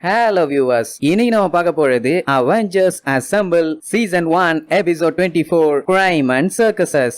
Hello viewers, இன்னைக்கு நம்ம பார்க்க போறது Avengers Assemble Season 1 Episode 24 Crime and Circuses.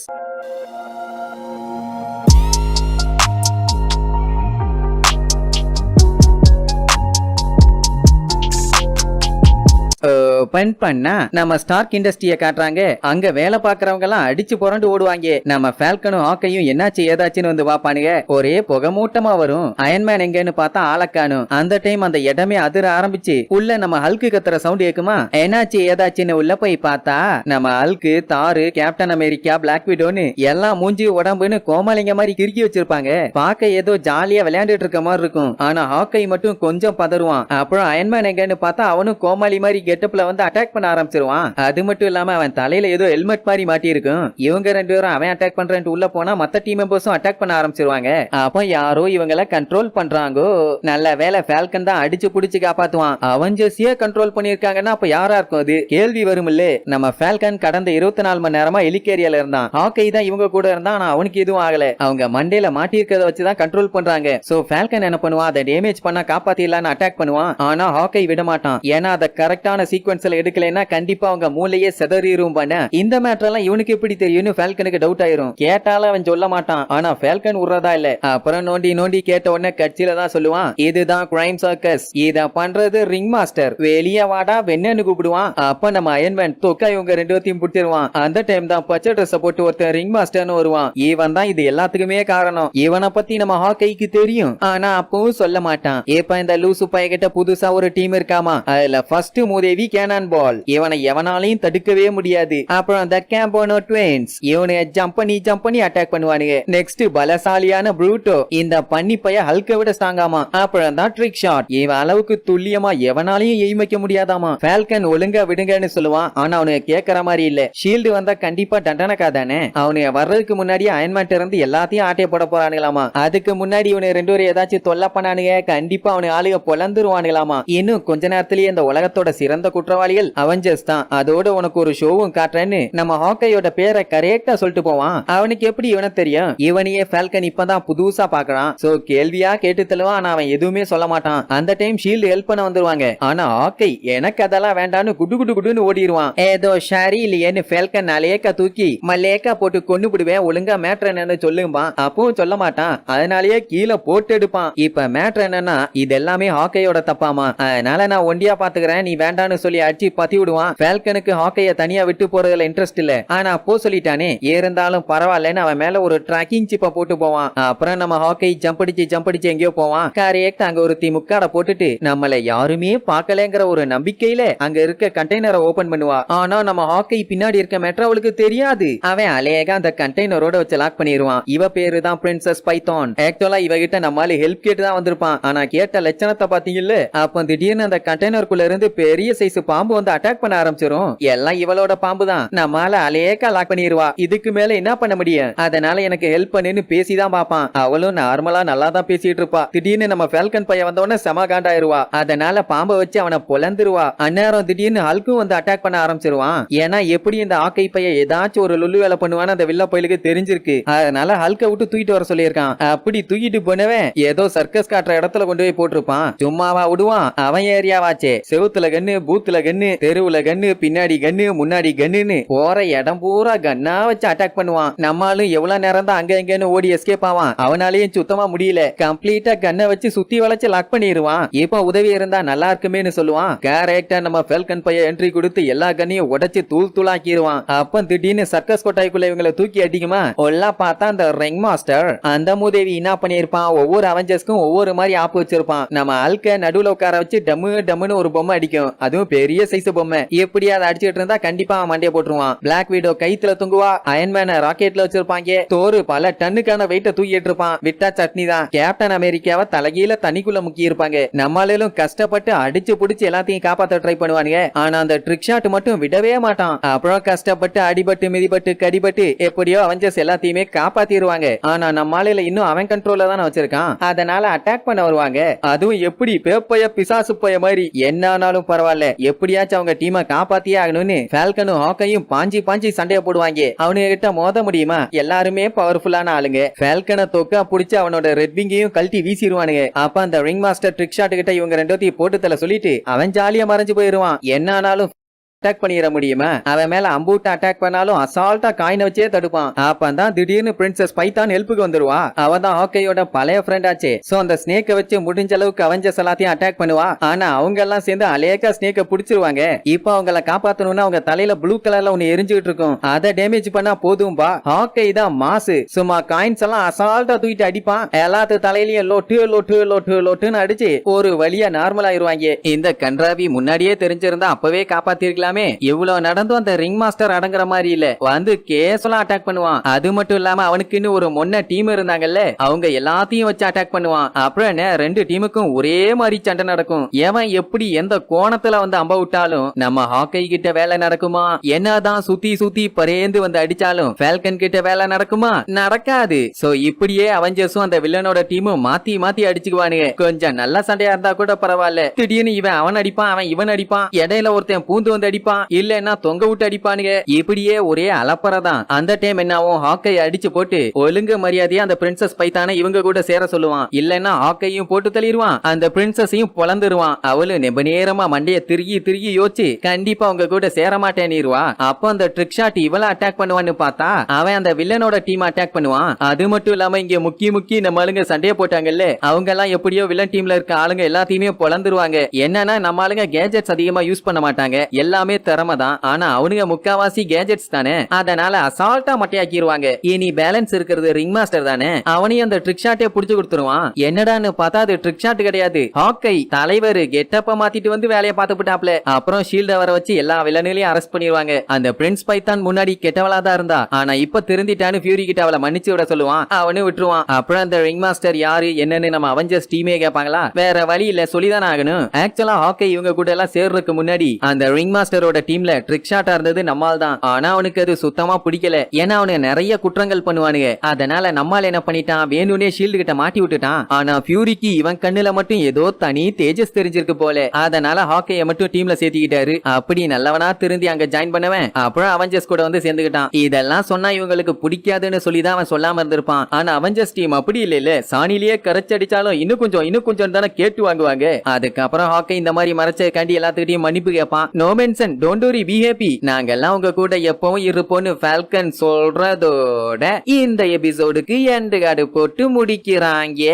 Open பண்ணா நம்ம ஸ்டார்க் இண்டஸ்ட்ரிய காட்டுறாங்க. அங்க வேலை பாக்குறவங்க எல்லாம் அடிச்சு புரண்டு ஓடுவாங்க. நம்ம ஃபால்கனும் ஹாக்கையும் என்னாச்சு ஏதாச்சுன்னு வந்து பாப்பானுங்க. ஒரே புகை மூட்டமா வரும். அயன்மேன் எங்கன்னு பார்த்தா ஆளக்கானும். அந்த டைம் அந்த இடமே அதிர ஆரம்பிச்சு உள்ள நம்ம ஹல்கு கத்துற சவுண்ட் கேக்குமா. என்னாச்சு ஏதாச்சுன்னு உள்ள போய் பார்த்தா நம்ம ஹல்கு, தாரு, கேப்டன் அமெரிக்கா, பிளாக் விடோன்னு எல்லாம் மூஞ்சி உடம்புன்னு கோமாளிங்க மாதிரி கிறுக்கி வச்சிருப்பாங்க. பார்க்க ஏதோ ஜாலியா விளையாண்டுட்டு இருக்க மாதிரி இருக்கும். ஆனா ஹாக்கை மட்டும் கொஞ்சம் பதறுவான். அப்புறம் அயன்மேன் எங்கன்னு பார்த்தா அவனும் கோமாளி மாதிரி கெட்டப்ல வந்து அட்டாக் பண்ண ஆரம்பிச்சிருவான். அது மட்டும் இல்லாம அவன் தலையில ஏதோ ஹெல்மெட் மாதிரி மாட்டி இருக்கும். இவங்க ரெண்டு பேரும் அவன் அட்டாக் பண்றேன்னு உள்ள போனா மத்த டீம் மெம்பர்ஸும் அட்டாக் பண்ண ஆரம்பிச்சிருவாங்க. அப்ப யாரோ இவங்கள கண்ட்ரோல் பண்றாங்கோ. நல்ல வேலை ஃபால்கன் தான் அடிச்சு புடிச்சு காப்பாத்துவான். அவெஞ்சர்ஸே கண்ட்ரோல் பண்ணிருக்காங்கன்னா அப்ப யாரா இருக்கும் அது கேள்வி வரும் இல்ல. நம்ம ஃபால்கன் கடந்த 24 மணி நேரமா ஹெலிகேரியல இருந்தான். ஹாக்கை தான் இவங்க கூட இருந்தான். ஆனா அவனுக்கு எதுவும் ஆகல. அவங்க மண்டையில மாட்டி இருக்கிறத வச்சுதான் கண்ட்ரோல் பண்றாங்க. சோ ஃபால்கன் என்ன பண்ணுவான், அதை டேமேஜ் பண்ணா காப்பாத்திடலான்னு அட்டாக் பண்ணுவான். ஆனா ஹாக்கை விட மாட்டான். ஏன்னா அதை கரெக்டான சீக்வன்ஸ்ல எடுக்கலைன்னா கண்டிப்பா அவங்க மூளையே செதறிரும். பண்ண இந்த மேட்டர் எல்லாம் இவனுக்கு எப்படி தெரியும்னு ஃபால்கனுக்கு டவுட் ஆயிரும். கேட்டாலும் அவன் சொல்ல மாட்டான். ஆனா ஃபால்கன் உறதா இல்ல. அப்புறம் நோண்டி நோண்டி கேட்ட உடனே கட்சியில தான் சொல்லுவான், இதுதான் கிரைம் சர்க்கஸ். இத பண்றது ரிங் மாஸ்டர். வெளியே வாடா வெண்ணன்னு கூப்பிடுவான். அப்ப நம்ம அயன்மேன் தொக்கா இவங்க ரெண்டு பேத்தையும் பிடிச்சிருவான். அந்த டைம் தான் பச்சை ட்ரெஸ் போட்டு ஒருத்தன் ரிங் மாஸ்டர்னு வருவான். இவன் தான் இது எல்லாத்துக்குமே காரணம். இவனை பத்தி நம்ம ஹாக்கைக்கு தெரியும். ஆனா அப்பவும் சொல்ல மாட்டான். இப்ப இந்த லூசு பையகிட்ட புதுசா ஒரு டீம் இருக்காமா. அதுல ஃபர்ஸ்ட் மூதேவி கேனான் பால். இவனை எவனாலையும் தடுக்கவே முடியாது. அப்புறம் அந்த கேம்போனோ ட்வின்ஸ். இவனை ஜம்ப் பண்ணி அட்டாக் பண்ணுவானுங்க. நெக்ஸ்ட் பலசாலியான ப்ரூட்டோ. இந்த பண்ணி பைய ஹல்கை விட ஸ்ட்ராங்காமா. அப்புறம் தான் ட்ரிக் ஷாட். இவன் அளவுக்கு துல்லியமா எவனாலையும் எய்ம் வைக்க முடியாதாமா. ஃபால்கன் ஒழுங்கா விடுங்கன்னு சொல்லுவான். ஆனா அவனுக்கு கேட்கற மாதிரி இல்ல. ஷீல்டு வந்தா கண்டிப்பா தண்டனக்கா தானே. அவனுக்கு வர்றதுக்கு முன்னாடியே அயன்மேன் இருந்து எல்லாத்தையும் ஆட்டே போட போறானுங்களாமா. அதுக்கு முன்னாடி இவனை ரெண்டு பேரும் ஏதாச்சும் தொல்லை பண்ணானுங்க. கண்டிப்பா அவனு ஆளுக பொலந்துருவானுங்களாமா. இன்னும் கொஞ்ச நேரத்திலேயே இந்த உலகத்தோட சிறந்த குற்றவாளிகள் அவெஞ்சர்ஸ் தான். அதோட உனக்கு ஒரு ஷோவும் காட்டுறேன்னு நம்ம ஹாக்கையோட பேரை கரெக்டா சொல்லிட்டு போவான். அவனுக்கு எப்படி இவனை தெரியும்? இவனையே ஃபால்கன் இப்பதான் புதுசா பாக்குறான். சோ கேள்வியா கேட்டு தள்ளுவான். ஆனா அவன் எதுவுமே சொல்ல மாட்டான். அந்த டைம் ஷீல்டு ஹெல்ப் பண்ண வந்துருவாங்க. ஆனா ஹாக்கை எனக்கு அதெல்லாம் வேண்டான்னு குடு குடு குடுன்னு ஓடிடுவான். ஏதோ ஷாரி இல்லையேன்னு ஃபால்கன் அலேக்கா தூக்கி மல்லேக்கா போட்டு கொண்டு விடுவேன். ஒழுங்கா மேட்ரு என்னன்னு சொல்லுவான். அப்பவும் சொல்ல மாட்டான். அதனாலயே கீழே போட்டு எடுப்பான். இப்ப மேட்ரு என்னன்னா இது எல்லாமே ஹாக்கையோட தப்பாமா. அதனால நான் ஒண்டியா பாத்துக்கிறேன், நீ வேண்டான்னு சொல்லி அடிச்சு பத்தி விடுவான். ஃபால்கனுக்கு ஹாக்கைய தனியா விட்டு போறதுல இன்ட்ரெஸ்ட் இல்ல. ஆனா அப்போ சொல்லிட்டானே, இருந்தாலும் பரவாயில்லன்னு அவன் மேல ஒரு ட்ராக்கிங் சிப்ப போட்டு போவான். அப்புறம் நம்ம ஹாக்கை ஜம்ப் அடிச்சு எங்கேயோ போவான். கரெக்ட் அங்க ஒரு முக்காட போட்டுட்டு நம்மள யாருமே பார்க்கலங்கிற ஒரு நம்பிக்கையில அங்க இருக்க கண்டெய்னரை ஓபன் பண்ணுவா. ஆனா நம்ம ஹாக்கை பின்னாடி இருக்க மேட்டர் அவளுக்கு தெரியாது. அவன் அலேகா அந்த கண்டெய்னரோட வச்சு லாக் பண்ணிடுவான். இவ பேரு தான் பிரின்சஸ் பைத்தான். ஆக்சுவலா இவகிட்ட நம்மால ஹெல்ப் கேட்டு தான் வந்திருப்பான். ஆனா கேட்ட லட்சணத்தை பாத்தீங்கல்ல. அப்ப திடீர்னு அந்த கண்டெய்னருக்குள்ள இருந்து பெரிய சைஸ் பாம்பு வந்து அட்டாக் பண்ண ஆரம்பிச்சிரும். எல்லாம் இவளோட பாம்பு தான். நம்மால அலேக்கா லாக் பண்ணிடுவா. இதுக்கு மேல என்ன பண்ண முடியும்? அதனால எனக்கு ஹெல்ப் பண்ணுன்னு பேசிதான் பாப்பான். அவளும் நார்மலா நல்லா தான் பேசிட்டு இருப்பா. திடீர்னு நம்ம ஃபால்கன் பையன் வந்தவன செம காண்டாயிருவா. அதனால பாம்பை வச்சு அவனை பொலந்துருவா. அந்நேரம் திடீர்னு ஹல்கும் வந்து அட்டாக் பண்ண ஆரம்பிச்சிருவான். ஏன்னா எப்படி இந்த ஆக்கை பையன் ஏதாச்சும் ஒரு லுல்லு வேலை பண்ணுவான்னு அந்த வில்ல பயிலுக்கு தெரிஞ்சிருக்கு. அதனால ஹல்கை விட்டு தூக்கிட்டு வர சொல்லியிருக்கான். அப்படி தூக்கிட்டு போனவன் ஏதோ சர்க்கஸ் காட்டுற இடத்துல கொண்டு போய் போட்டிருப்பான். சும்மாவா விடுவான்? அவன் ஏரியாவாச்சே. செவுத்துல கண்ணு, பூத்துல கண்ணு, தெருவுல கண்ணு, பின்னாடி கண்ணு, முன்னாடி கண்ணுன்னு போற இடம் பூரா கண்ணா வச்சு அட்டாக் பண்ணுவான். நம்மளும் எவ்வளவு நேரம் தான் அங்க எங்கன்னு ஓடி எஸ்கேப் ஆவான். அவனாலேயும் சுத்தமா முடியல. கம்ப்ளீட்டா கண்ணை வச்சு சுத்தி வளைச்சு லாக் பண்ணிடுவான். இப்ப உதவி இருந்தா நல்லா இருக்குமேன்னு சொல்லுவான். கரெக்டா நம்ம ஃபால்கன் பையன் என்ட்ரி கொடுத்து எல்லா கண்ணையும் உடைச்சு தூள் தூளாக்கிடுவான். அப்ப திடீர்னு சர்க்கஸ் கொட்டாய்க்குள்ள இவங்களை தூக்கி அடிக்குமா. எல்லாம் பார்த்தா அந்த ரிங் மாஸ்டர் அந்த மூதேவி என்ன பண்ணிருப்பான், ஒவ்வொரு அவெஞ்சர்ஸ்க்கும் ஒவ்வொரு மாதிரி ஆப்பு வச்சிருப்பான். நம்ம ஆல்க நடுவுல உட்கார வச்சு டம்மு டம்முன்னு ஒரு பொம்மை அடிக்கும். அதுவும் பெரிய சைஸ் பொம்மை. எப்படி அதை அடிச்சிட்டு இருந்தா கண்டிப்பா அவன் மண்டைய போட்டுருவான். பிளாக் வீடோ கைத்துல தூங்குவா. அயன்மேன ராக்கெட்ல வச்சிருப்பாங்க. தோறு பல டன்னுக்கான வெயிட்ட தூக்கிட்டு இருப்பான். விட்டா சட்னி தான். கேப்டன் அமெரிக்காவை தலைகீழ தண்ணிக்குள்ள முக்கி இருப்பாங்க. நம்மளாலும் கஷ்டப்பட்டு அடிச்சு புடிச்சு எல்லாத்தையும் காப்பாத்த ட்ரை பண்ணுவானுங்க. ஆனா அந்த ட்ரிக் ஷாட் மட்டும் விடவே மாட்டான். அப்புறம் கஷ்டப்பட்டு அடிபட்டு மிதிபட்டு கடிபட்டு எப்படியோ அவெஞ்சர்ஸ் எல்லாத்தையுமே காப்பாத்திடுவாங்க. ஆனா நம்மளால இன்னும் அவன் கண்ட்ரோல்ல தானே வச்சிருக்கான். அதனால அட்டாக் பண்ண வருவாங்க. அதுவும் எப்படி பேப்பைய பிசாசு போய மாதிரி என்ன ஆனாலும் பரவாயில்ல, எப்படி எப்படியாச்சும் அவங்க டீமை காப்பாத்தியே ஆகணும்னு ஃபால்கனும் ஹாக்கையும் பாஞ்சி பாஞ்சி சண்டைய போடுவாங்க. அவனுங்க கிட்ட மோத முடியுமா? எல்லாருமே பவர்ஃபுல்லான ஆளுங்க. ஃபால்கனை தொக்கா புடிச்சு அவனோட ரெட் விங்கையும் கழட்டி வீசிடுவானுங்க. அப்ப அந்த ரிங் மாஸ்டர் ட்ரிக் ஷாட் கிட்ட இவங்க ரெண்டோத்தையும் போட்டு தலை சொல்லிட்டு அவன் ஜாலியா மறைஞ்சு போயிருவான். என்ன ஆனாலும் அட்டாக் பண்ணிட முடியுமா? அவன் மேல அம்பூட்ட அட்டாக் பண்ணாலும் அசால்ட்டா காயினை வச்சே தடுப்பான். அப்பதான் திடீர்னு பிரின்சஸ் பைத்தான் ஹெல்ப்புக்கு வந்துருவா. அவன் தான் ஹாக்கையோட பழைய ஃப்ரெண்ட் ஆச்சு. சோ அந்த ஸ்னேக்கை வச்சு முடிஞ்ச அளவுக்கு அவெஞ்சர்ஸ் எல்லாத்தையும் அட்டாக் பண்ணுவா. ஆனா அவங்க எல்லாம் சேர்ந்து அலேக்கா ஸ்னேக்கை புடிச்சிருவாங்க. இப்ப அவங்கள காப்பாத்தணும்னா அவங்க தலையில ப்ளூ கலர்ல ஒன்னு எரிஞ்சுட்டு இருக்கும். அதை டேமேஜ் பண்ணா போதும்பா. ஹாக்கை தான் மாசு. சும்மா காயின்ஸ் எல்லாம் அசால்ட்டா தூக்கிட்டு அடிப்பான். எல்லாத்து தலையிலயும் லோட்டு லோட்டு லோட்டு லோட்டுன்னு அடிச்சு ஒரு வழியா நார்மல் ஆயிருவாங்க. இந்த கன்றாவி முன்னாடியே தெரிஞ்சிருந்தா அப்பவே காப்பாத்திருக்கலாம். எவ்வளவு நடந்தும் அந்த ரிங் மாஸ்டர் அடங்குற மாதிரி இல்ல. வந்து கேஸ்லாம் அட்டாக் பண்ணுவான். அது மட்டும் இல்லாம அவனுக்குன்னு ஒரு மொன்ன டீம் இருந்தாங்கல்ல, அவங்க எல்லாத்தையும் வச்சு அட்டாக் பண்ணுவான். அப்புறம் ரெண்டு டீமுக்கும் ஒரே மாதிரி சண்டை நடக்கும். எவன் எப்படி எந்த கோணத்துல வந்து அம்ப விட்டாலும் நம்ம ஹாக்கை கிட்ட வேலை நடக்குமா? என்னதான் சுத்தி சுத்தி பரேந்து வந்து அடிச்சாலும் ஃபால்கன் கிட்ட வேலை நடக்குமா? நடக்காது. சோ இப்படியே அவெஞ்சர்ஸும் அந்த வில்லனோட டீமும் மாத்தி மாத்தி அடிச்சுக்குவானுங்க. கொஞ்சம் நல்ல சண்டையா இருந்தா கூட பரவாயில்ல. திடீர்னு இவன் அவன் அடிப்பான், அவன் இவன் அடிப்பான். இடையில ஒருத்தன் பூந்து வந்து அடிப்பான், இல்லன்னா தொங்க விட்டு அடிப்பானுங்க. இப்படியே ஒரே அலப்பறதான். அந்த டைம் என்னாவும் ஹாக்கை அடிச்சு போட்டு ஒழுங்கு மரியாதையா அந்த பிரின்சஸ் பைத்தான இவங்க கூட சேர சொல்லுவான். இல்லன்னா ஹாக்கையும் போட்டு தள்ளிடுவான், அந்த பிரின்சஸையும் பொளந்துருவான். அவளு நெப நேரமா மண்டைய திருகி திருகி யோசிச்சு கண்டிப்பா அவங்க கூட சேர மாட்டேன்னுவா. அப்போ அந்த ட்ரிக் ஷாட் இவள அட்டாக் பண்ணுவான்னு பார்த்தா அவன் அந்த வில்லனோட டீம் அட்டாக் பண்ணுவான். அது மட்டும் இல்லாம இங்க முக்கி நம்ம ஆளுங்க சண்டைய போட்டாங்கல்ல, அவங்க எல்லாம் எப்படியோ வில்லன் டீம்ல இருக்க ஆளுங்க எல்லாத்தையுமே பொளந்துருவாங்க. என்னன்னா நம்ம ஆளுங்க கேஜெட்ஸ் அதிகமா யூஸ் பண்ண மாட்டாங்க. எல்லாமே திறமை தான். ஆனா அவனுங்க முக்காவாசி கேஜெட்ஸ் தானே, அதனால அசால்ட்டா மட்டையாக்கிடுவாங்க. இனி பேலன்ஸ் இருக்கிறது ரிங் மாஸ்டர் தானே, அவனையும் அந்த ட்ரிக் ஷாட்டே புடிச்சு கொடுத்துருவான். என்னடான்னு பார்த்தா அது ட்ரிக் ஷாட் கிடையாது, ஹாக்கை தலைவர் கெட்டப்ப மாத்திட்டு வந்து வேலையை பார்த்துட்டாப்ல. அப்புறம் ஷீல்ட வர வச்சு எல்லா வில்லனையும் அரெஸ்ட் பண்ணிடுவாங்க. அந்த பிரின்ஸ் பைத்தான் முன்னாடி கெட்டவளா தான் இருந்தா, ஆனா இப்ப திருந்திட்டான்னு ஃபியூரி கிட்ட அவளை மன்னிச்சு விட சொல்லுவான். அவனு விட்டுருவான். அப்புறம் அந்த ரிங் மாஸ்டர் யாரு என்னன்னு நம்ம அவெஞ்சர்ஸ் டீமே கேட்பாங்களா? வேற வழி இல்ல, சொல்லிதானே ஆகணும். ஆக்சுவலா ஹாக்கை இவங்க கூட எல்லாம் சேர்றதுக்கு முன்னாடி அந்த ரிங் மாஸ்டரோட டீம்ல ட்ரிக் ஷாட்டா இருந்தது நம்மால் தான். ஆனா அவனுக்கு அது சுத்தமா பிடிக்கல. ஏன்னா அவனுக்கு நிறைய குற்றங்கள் பண்ணுவானுங்க. அதனால நம்மால் என்ன பண்ணிட்டான், வேணும்னே ஷீல்டு கிட்ட மாட்டி விட்டுட்டான். ஆனா ஃபியூரிக்கு இவன் கண்ணுல மட்டும் ஏதோ தனி தேஜஸ் தெரிஞ்சிருக்கு போல. அதனால ஹாக்கைய மட்டும் டீம்ல சேர்த்துக்கிட்டாரு. அப்படி நல்லவனா திருந்தி அங்க ஜாயின் பண்ணவன் அப்புறம் அவெஞ்சர்ஸ் கூட வந்து சேர்ந்துக்கிட்டான். இதெல்லாம் சொன்னா இவங்களுக்கு பிடிக்காதுன்னு சொல்லிதான் அவன் சொல்லாம இருந்திருப்பான். ஆனா அவெஞ்சர்ஸ் டீம் அப்படி இல்ல, சாணிலேயே கரைச்சு அடிச்சாலும் இன்னும் கொஞ்சம் தானே கேட்டு வாங்குவாங்க. அதுக்கப்புறம் ஹாக்கை இந்த மாதிரி மறைச்ச காண்டி எல்லாத்துக்கிட்டையும் மன்னிப்பு கேட்பான். No mention, don't worry, be happy, நாங்கெல்லாம் உங்க கூட எப்பவும் இருப்போம்னு ஃபால்கன் சொல்றதோட இந்த எபிசோடுக்கு எண்டு கார்டு போட்டு முடிக்கிறாங்க.